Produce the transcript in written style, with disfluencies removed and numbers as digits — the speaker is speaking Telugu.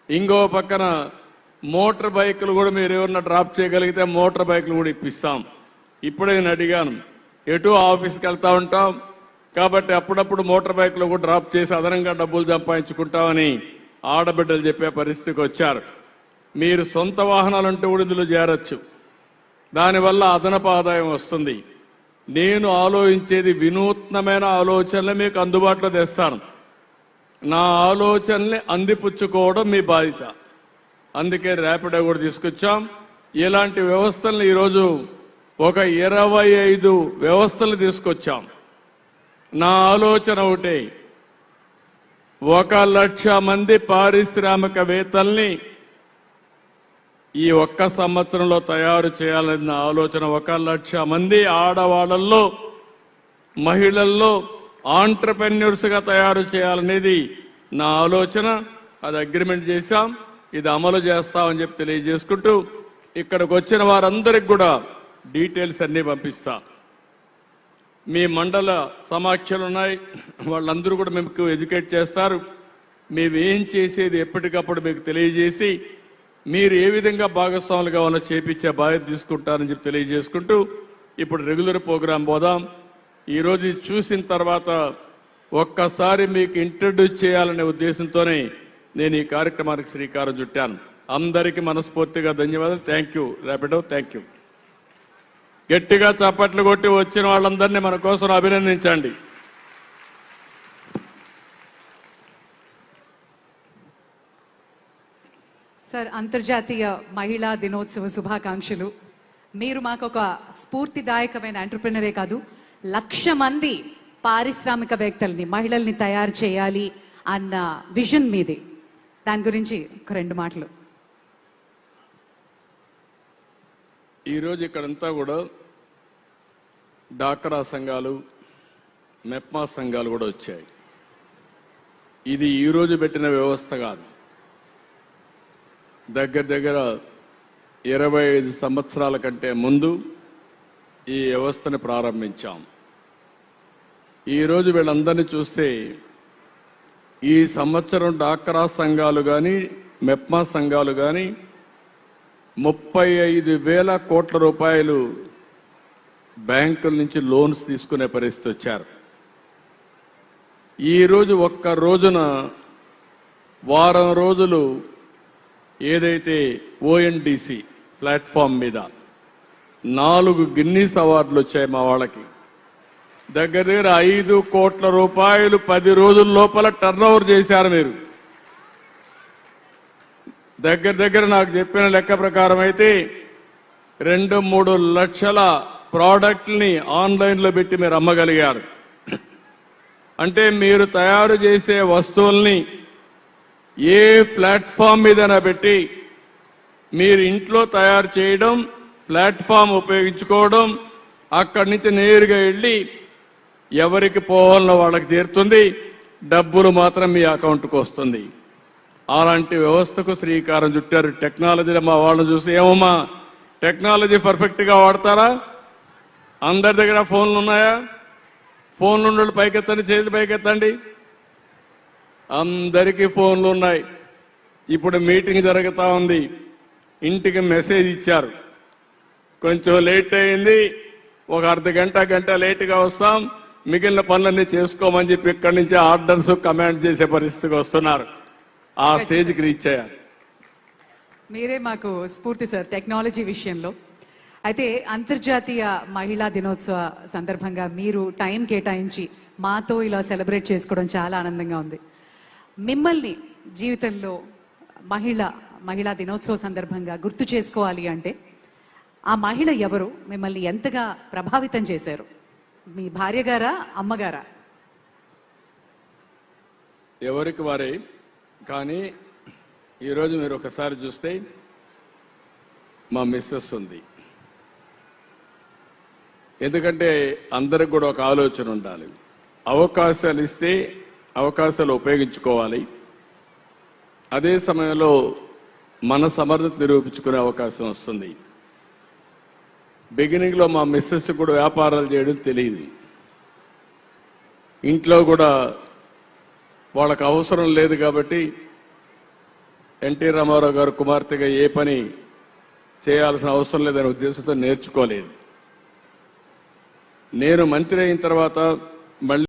ఇంకో పక్కన మోటార్ బైకులు కూడా మీరు ఎవరన్నా డ్రాప్ చేయగలిగితే మోటార్ బైకులు కూడా ఇప్పిస్తాం. ఇప్పుడే నేను అడిగాను, ఎటు ఆఫీస్కి వెళ్తా ఉంటాం కాబట్టి అప్పుడప్పుడు మోటార్ బైకులు కూడా డ్రాప్ చేసి అదనంగా డబ్బులు సంపాదించుకుంటామని ఆడబిడ్డలు చెప్పే పరిస్థితికి వచ్చారు. మీరు సొంత వాహనాలంటూ కూడా ఇందులో చేరొచ్చు, దానివల్ల అదనపు ఆదాయం వస్తుంది. నేను ఆలోచించేది వినూత్నమైన ఆలోచనలు మీకు అందుబాటులో తెస్తాను. నా ఆలోచనల్ని అందిపుచ్చుకోవడం మీ బాధ్యత. అందుకే ర్యాపిడో కూడా తీసుకొచ్చాం. ఇలాంటి వ్యవస్థలను ఈరోజు ఒక 25 వ్యవస్థలు తీసుకొచ్చాం. నా ఆలోచన ఒకటే, 1 లక్ష మంది పారిశ్రామికవేత్తల్ని ఈ ఒక్క సంవత్సరంలో తయారు చేయాలన్న ఆలోచన. 1 లక్ష మంది ఆడవాళ్ళల్లో మహిళల్లో ఆంటర్‌ప్రెన్యూర్స్గా తయారు చేయాలనేది నా ఆలోచన. అది అగ్రిమెంట్ చేశాం, ఇది అమలు చేస్తామని చెప్పి తెలియజేసుకుంటూ ఇక్కడికి వచ్చిన వారందరికి కూడా డీటెయిల్స్ అన్నీ పంపిస్తా. మీ మండల సమాఖ్యలు ఉన్నాయి, వాళ్ళందరూ కూడా మీకు ఎడ్యుకేట్ చేస్తారు. మేము ఏం చేసేది ఎప్పటికప్పుడు మీకు తెలియజేసి మీరు ఏ విధంగా భాగస్వాములు కావాలో చేపించే బాధ్యత తీసుకుంటారని చెప్పి తెలియజేసుకుంటూ ఇప్పుడు రెగ్యులర్ ప్రోగ్రాం పోదాం. ఈరోజు చూసిన తర్వాత ఒక్కసారి మీకు ఇంట్రడ్యూస్ చేయాలనే ఉద్దేశంతోనే నేను ఈ కార్యక్రమానికి శ్రీకారం చుట్టాను. అందరికీ మనస్ఫూర్తిగా ధన్యవాదాలు. Thank you Rapido, thank you. గట్టిగా చప్పట్లు కొట్టి వచ్చిన వాళ్ళందరినీ మన కోసం అభినందించండి. సార్, అంతర్జాతీయ మహిళా దినోత్సవ శుభాకాంక్షలు. మీరు మాకు ఒక స్ఫూర్తిదాయకమైన ఎంటర్‌ప్రెన్యూరే కాదు, 1,00,000 మంది పారిశ్రామికవేత్తల్ని, మహిళల్ని తయారు చేయాలి అన్న విజన్ మీది. దాని గురించి ఒక 2 మాటలు. ఈరోజు ఇక్కడంతా కూడా డాక్రా సంఘాలు, మెప్మా సంఘాలు కూడా వచ్చాయి. ఇది ఈరోజు పెట్టిన వ్యవస్థ కాదు. దగ్గర 25 సంవత్సరాల కంటే ముందు ఈ వ్యవస్థను ప్రారంభించాం. ఈరోజు వీళ్ళందరినీ చూస్తే ఈ సంవత్సరం డాక్రా సంఘాలు కానీ మెప్మా సంఘాలు కానీ 35,000 కోట్ల రూపాయలు బ్యాంకుల నుంచి లోన్స్ తీసుకునే పరిస్థితి వచ్చారు. ఈరోజు ఒక్క రోజున వారం రోజులు ఏదైతే ONDC ప్లాట్ఫామ్ మీద 4 గిన్నీస్ అవార్డులు వచ్చాయి మా వాళ్ళకి. దగ్గర 5 కోట్ల రూపాయలు 10 రోజుల లోపల టర్నోవర్ చేశారు. మీరు దగ్గర నాకు చెప్పిన లెక్క ప్రకారం అయితే 2-3 లక్షల ప్రోడక్ట్ని ఆన్లైన్లో పెట్టి మీరు అమ్మగలిగారు. అంటే మీరు తయారు చేసే వస్తువుల్ని ఏ ప్లాట్ఫామ్ మీదైనా పెట్టి మీరు ఇంట్లో తయారు చేయడం, ప్లాట్ఫామ్ ఉపయోగించుకోవడం, అక్కడి నుంచి నేరుగా వెళ్ళి ఎవరికి పోవాలన్న వాళ్ళకి తీరుతుంది, డబ్బులు మాత్రం మీ అకౌంట్కి వస్తుంది. అలాంటి వ్యవస్థకు శ్రీకారం చుట్టారు. టెక్నాలజీ మా వాళ్ళని చూస్తే, ఏమమ్మా టెక్నాలజీ పర్ఫెక్ట్గా వాడతారా? అందరి దగ్గర ఫోన్లు ఉన్నాయా? ఫోన్లు ఉన్న పైకెత్తండి, చేతి పైకెత్తండి. అందరికీ ఫోన్లు ఉన్నాయి. ఇప్పుడు మీటింగ్ జరుగుతూ ఉంది, ఇంటికి మెసేజ్ ఇచ్చారు, కొంచెం లేట్ అయింది, ఒక గంట లేటుగా వస్తాం, మిగిలిన పనులన్నీ చేసుకోమని చెప్పి ఇక్కడి నుంచి ఆర్డర్స్ కమాండ్ చేసే పరిస్థితికి వస్తున్నారు. ఆ స్టేజ్కి రీచ్ అయ్యారు. మీరే మాకు స్ఫూర్తి సార్ టెక్నాలజీ విషయంలో. అయితే అంతర్జాతీయ మహిళా దినోత్సవ సందర్భంగా మీరు టైం కేటాయించి మాతో ఇలా సెలబ్రేట్ చేసుకోవడం చాలా ఆనందంగా ఉంది. మిమ్మల్ని జీవితంలో మహిళా దినోత్సవ సందర్భంగా గుర్తు చేసుకోవాలి అంటే ఆ మహిళ ఎవరు? మిమ్మల్ని ఎంతగా ప్రభావితం చేశారు? మీ భార్య గారా, అమ్మగారా? ఎవరికి వారే. కానీ ఈరోజు మీరు ఒకసారి చూస్తే మా మిస్సెస్ ఉంది. ఎందుకంటే అందరికి కూడా ఒక ఆలోచన ఉండాలి. అవకాశాలు ఇస్తే అవకాశాలు ఉపయోగించుకోవాలి. అదే సమయంలో మన సమర్థత నిరూపించుకునే అవకాశం వస్తుంది. బిగినింగ్లో మా మిస్సెస్ కూడా వ్యాపారాలు చేయడం తెలియదు. ఇంట్లో కూడా వాళ్ళకు అవసరం లేదు కాబట్టి ఎన్టీ రామారావు గారు కుమార్తెగా ఏ పని చేయాల్సిన అవసరం లేదనే ఉద్దేశంతో నేర్చుకోలేదు. నేను మంత్రి అయిన తర్వాత మళ్ళీ